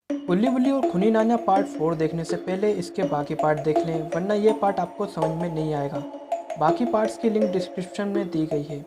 बुल्ली बुल्ली और खूनी नान्या पार्ट 4 देखने से पहले इसके बाकी पार्ट देख लें, वरना ये पार्ट आपको समझ में नहीं आएगा। बाकी पार्ट्स की लिंक डिस्क्रिप्शन में दी गई है।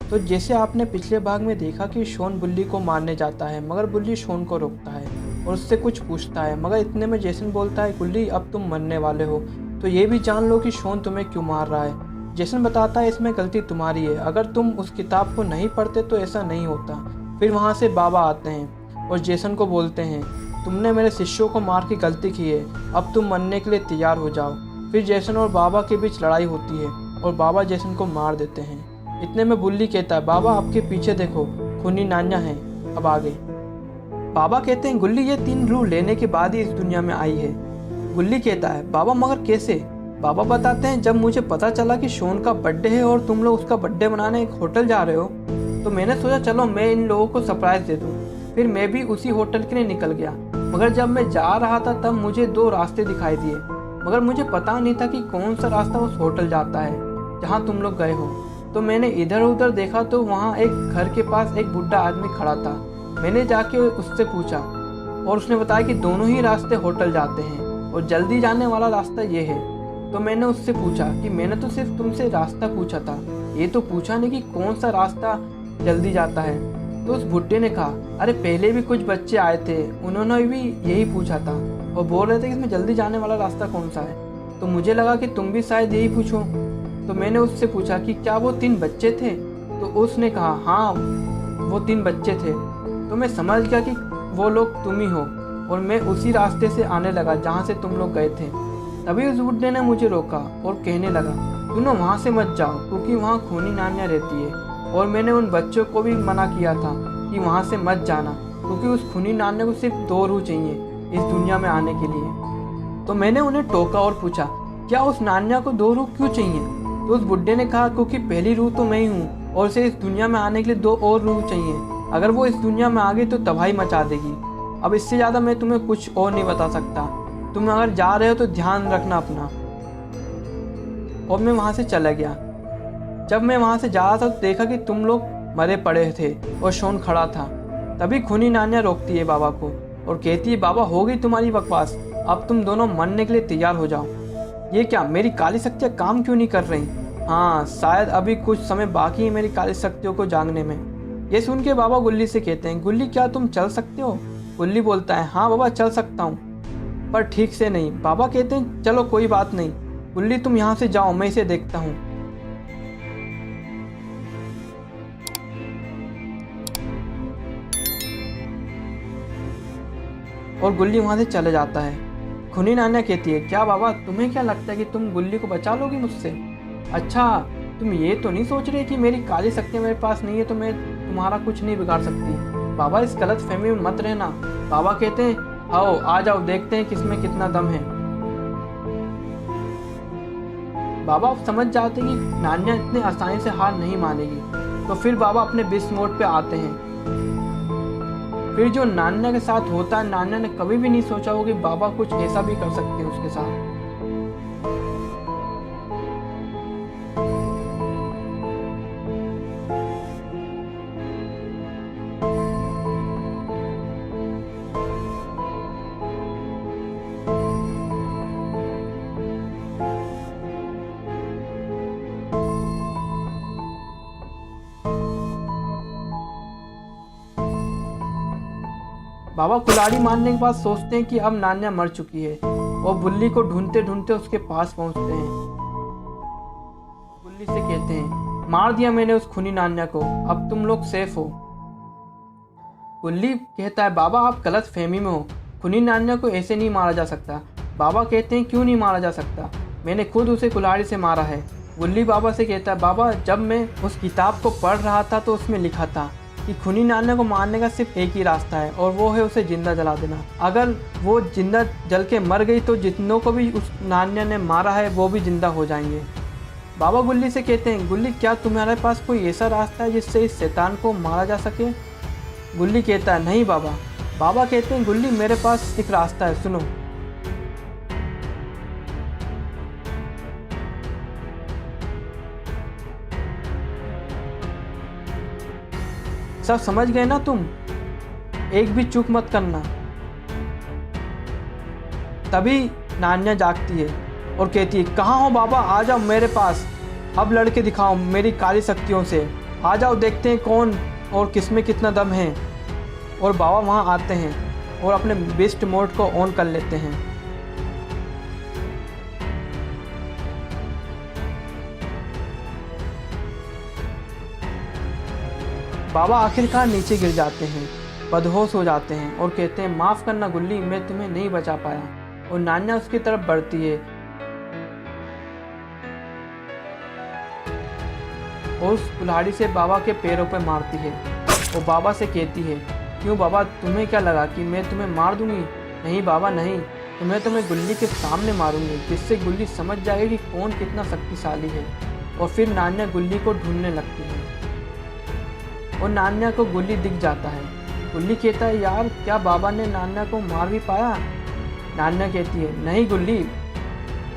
तो जैसे आपने पिछले भाग में देखा कि शॉन बुल्ली को मारने जाता है, मगर बुल्ली शॉन को रोकता है और उससे कुछ पूछता है, मगर इतने में जेसन बोलता है, बुल्ली अब तुम मरने वाले हो तो ये भी जान लो कि शॉन तुम्हें क्यों मार रहा है। जेसन बताता है इसमें गलती तुम्हारी है, अगर तुम उस किताब को नहीं पढ़ते तो ऐसा नहीं होता। फिर वहाँ से बाबा आते हैं और जेसन को बोलते हैं, तुमने मेरे शिष्यों को मार की गलती की है, अब तुम मरने के लिए तैयार हो जाओ। फिर जेसन और बाबा के बीच लड़ाई होती है और बाबा जेसन को मार देते हैं। इतने में बुल्ली कहता है, बाबा आपके पीछे देखो, खूनी नान्या है। अब आगे बाबा कहते हैं, गुल्ली ये 3 रूह लेने के बाद ही इस दुनिया में आई है। गुल्ली कहता है, बाबा मगर कैसे? बाबा बताते हैं, जब मुझे पता चला कि शॉन का बर्थडे है और तुम लोग उसका बर्थडे मनाने एक होटल जा रहे हो, तो मैंने सोचा चलो मैं इन लोगों को सरप्राइज दे दूँ। फिर मैं भी उसी होटल के लिए निकल गया, मगर जब मैं जा रहा था तब मुझे 2 रास्ते दिखाई दिए, मगर मुझे पता नहीं था कि कौन सा रास्ता उस होटल जाता है जहाँ तुम लोग गए हो। तो मैंने इधर उधर देखा तो वहाँ एक घर के पास एक बुढ़ा आदमी खड़ा था। मैंने जाके उससे पूछा और उसने बताया कि दोनों ही रास्ते होटल जाते हैं और जल्दी जाने वाला रास्ता ये है। तो मैंने उससे पूछा कि मैंने तो सिर्फ तुमसे रास्ता पूछा था, ये तो पूछा नहीं कि कौन सा रास्ता जल्दी जाता है। तो उस बुढ़े ने कहा, अरे पहले भी कुछ बच्चे आए थे, उन्होंने भी यही पूछा था और बोल रहे थे कि इसमें जल्दी जाने वाला रास्ता कौन सा है। तो मुझे लगा कि तुम भी शायद यही पूछो। तो मैंने उससे पूछा कि क्या वो 3 बच्चे थे? तो उसने कहा, हाँ वो 3 बच्चे थे। तो मैं समझ गया कि वो लोग तुम ही हो और मैं उसी रास्ते से आने लगा जहाँ से तुम लोग गए थे। तभी उस बुढ़े ने मुझे रोका और कहने लगा, तुम वहाँ से मत जाओ क्योंकि वहाँ खूनी नान्या रहती है। और मैंने उन बच्चों को भी मना किया था कि वहाँ से मत जाना क्योंकि उस खूनी नान्या को सिर्फ 2 रूह चाहिए इस दुनिया में आने के लिए। तो मैंने उन्हें टोका और पूछा, क्या उस नान्या को 2 रूह क्यों चाहिए? तो उस बुढ़े ने कहा, क्योंकि पहली रूह तो मैं ही हूँ और उसे इस दुनिया में आने के लिए 2 और रूह चाहिए। अगर वो इस दुनिया में आ गई तो तबाही मचा देगी। अब इससे ज़्यादा मैं तुम्हें कुछ और नहीं बता सकता। तुम अगर जा रहे हो तो ध्यान रखना अपना। और मैं वहाँ से चला गया। जब मैं वहाँ से जा रहा था तो देखा कि तुम लोग मरे पड़े थे और शॉन खड़ा था। तभी खूनी नान्या रोकती है बाबा को और कहती है, बाबा हो गई तुम्हारी बकवास, अब तुम दोनों मरने के लिए तैयार हो जाओ। ये क्या, मेरी काली शक्तियाँ काम क्यों नहीं कर रही? हाँ, शायद अभी कुछ समय बाकी है मेरी काली शक्तियों को जागने में। ये सुन के बाबा गुल्ली से कहते हैं, गुल्ली क्या तुम चल सकते हो? गुल्ली बोलता है, हाँ बाबा चल सकता हूँ, पर ठीक से नहीं। बाबा कहते हैं, चलो कोई बात नहीं गुल्ली, तुम यहाँ से जाओ, मैं इसे देखता हूँ। और गुल्ली वहाँ से चले जाता है। खूनी नान्या कहती है, क्या बाबा तुम्हें क्या लगता है कि तुम गुल्ली को बचा लोगी मुझसे? अच्छा, तुम ये तो नहीं सोच रहे कि मेरी काली शक्तियाँ मेरे पास नहीं है तो मैं तुम्हारा कुछ नहीं बिगाड़ सकती? बाबा इस गलत फहमी में मत रहना। बाबा कहते हैं, आओ आ जाओ, देखते हैं किसमें कितना दम है। बाबा समझ जाते हैं कि नान्या इतने आसानी से हार नहीं मानेगी। तो फिर बाबा अपने बिस मोड पे आते हैं। फिर जो नान्या के साथ होता है, नान्या ने कभी भी नहीं सोचा हो कि बाबा कुछ ऐसा भी कर सकते हैं उसके साथ। बाबा कुल्हाड़ी मारने के बाद सोचते हैं कि अब नान्या मर चुकी है और बुल्ली को ढूंढते ढूंढते उसके पास पहुंचते हैं। बुल्ली से कहते हैं, मार दिया मैंने उस खूनी नान्या को, अब तुम लोग सेफ हो। बुल्ली कहता है, बाबा आप गलत फहमी में हो, खूनी नान्या को ऐसे नहीं मारा जा सकता। बाबा कहते हैं, क्यों नहीं मारा जा सकता? मैंने खुद उसे कुल्हाड़ी से मारा है। बुल्ली बाबा से कहता है, बाबा जब मैं उस किताब को पढ़ रहा था तो उसमें लिखा था कि खूनी नान्या को मारने का सिर्फ एक ही रास्ता है और वो है उसे जिंदा जला देना। अगर वो जिंदा जल के मर गई तो जितनों को भी उस नान्या ने मारा है वो भी जिंदा हो जाएंगे। बाबा गुल्ली से कहते हैं, गुल्ली क्या तुम्हारे पास कोई ऐसा रास्ता है जिससे इस शैतान को मारा जा सके? गुल्ली कहता है, नहीं बाबा। बाबा कहते हैं, गुल्ली मेरे पास एक रास्ता है, सुनो। सब समझ गए ना तुम? एक भी चूक मत करना। तभी नान्या जागती है और कहती है, कहाँ हो बाबा, आ जाओ मेरे पास, अब लड़के दिखाओ मेरी काली शक्तियों से, आ जाओ देखते हैं कौन और किस में कितना दम है। और बाबा वहाँ आते हैं और अपने बेस्ट मोड को ऑन कर लेते हैं। बाबा आखिरकार नीचे गिर जाते हैं, बदहोश हो जाते हैं और कहते हैं, माफ़ करना गुल्ली, मैं तुम्हें नहीं बचा पाया। और नान्या उसकी तरफ बढ़ती है और उस कुल्हाड़ी से बाबा के पैरों पर मारती है और बाबा से कहती है, क्यों बाबा, तुम्हें क्या लगा कि मैं तुम्हें मार दूंगी? नहीं बाबा नहीं, तुम्हें तो मैं गुल्ली के सामने मारूंगी, जिससे गुल्ली समझ जाएगी कि कौन कितना शक्तिशाली है। और फिर नान्या गुल्ली को ढूंढने लगती है और नान्या को गुल्ली दिख जाता है। गुल्ली कहता है, यार क्या बाबा ने नान्या को मार भी पाया? नान्या कहती है, नहीं गुल्ली,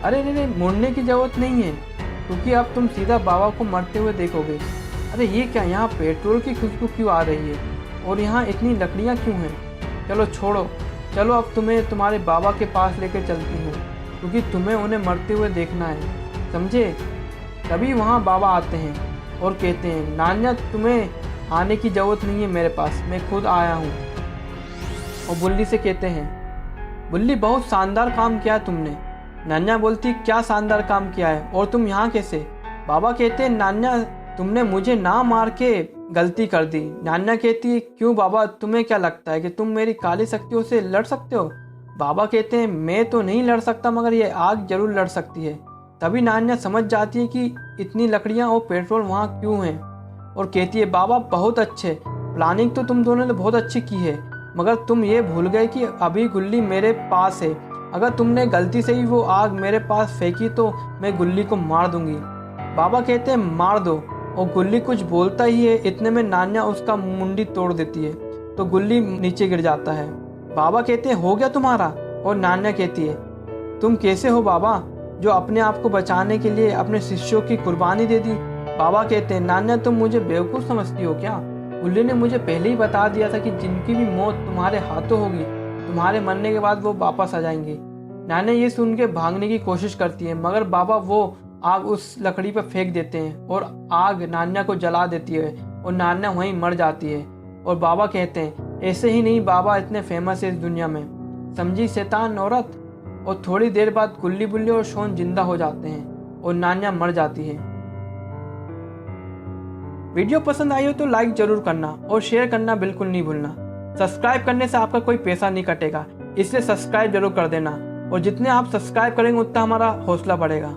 अरे नहीं, मुड़ने की ज़रूरत नहीं है, क्योंकि अब तुम सीधा बाबा को मरते हुए देखोगे। अरे ये क्या, यहाँ पेट्रोल की खुशबू क्यों आ रही है और यहाँ इतनी लकड़ियाँ क्यों हैं? चलो छोड़ो, चलो अब तुम्हें तुम्हारे बाबा के पास लेकर चलती हूँ, क्योंकि तुम्हें उन्हें मरते हुए देखना है, समझे? तभी वहाँ बाबा आते हैं और कहते हैं, नान्या तुम्हें आने की ज़रूरत नहीं है मेरे पास, मैं खुद आया हूँ। और गुल्ली से कहते हैं, गुल्ली बहुत शानदार काम किया तुमने। नान्या बोलती, क्या शानदार काम किया है और तुम यहाँ कैसे? बाबा कहते हैं, नान्या तुमने मुझे ना मार के गलती कर दी। नान्या कहती है, क्यों बाबा, तुम्हें क्या लगता है कि तुम मेरी काली शक्तियों से लड़ सकते हो? बाबा कहते हैं, मैं तो नहीं लड़ सकता, मगर ये आग जरूर लड़ सकती है। तभी नान्या समझ जाती है कि इतनी लकड़ियाँ और पेट्रोल वहाँ क्यों हैं और कहती है, बाबा बहुत अच्छे, प्लानिंग तो तुम दोनों ने बहुत अच्छी की है, मगर तुम ये भूल गए कि अभी गुल्ली मेरे पास है। अगर तुमने गलती से ही वो आग मेरे पास फेंकी तो मैं गुल्ली को मार दूंगी। बाबा कहते हैं, मार दो। और गुल्ली कुछ बोलता ही है, इतने में नान्या उसका मुंडी तोड़ देती है तो गुल्ली नीचे गिर जाता है। बाबा कहते हैं, हो गया तुम्हारा? और नान्या कहती है, तुम कैसे हो बाबा, जो अपने आप को बचाने के लिए अपने शिष्यों की कुर्बानी दे दी? बाबा कहते हैं, नान्या तुम मुझे बेवकूफ़ समझती हो क्या? गुल्ली ने मुझे पहले ही बता दिया था कि जिनकी भी मौत तुम्हारे हाथों होगी, तुम्हारे मरने के बाद वो वापस आ जाएंगे। नान्या ये सुन के भागने की कोशिश करती है, मगर बाबा वो आग उस लकड़ी पर फेंक देते हैं और आग नान्या को जला देती है और नान्या वहीं मर जाती है। और बाबा कहते हैं, ऐसे ही नहीं, बाबा इतने फेमस है इस दुनिया में, समझी शैतान औरत। और थोड़ी देर बाद गुल्ली बुल्ली और शोन जिंदा हो जाते हैं और नान्या मर जाती है। वीडियो पसंद आई हो तो लाइक जरूर करना और शेयर करना बिल्कुल नहीं भूलना। सब्सक्राइब करने से आपका कोई पैसा नहीं कटेगा, इसलिए सब्सक्राइब जरूर कर देना, और जितने आप सब्सक्राइब करेंगे उतना हमारा हौसला बढ़ेगा।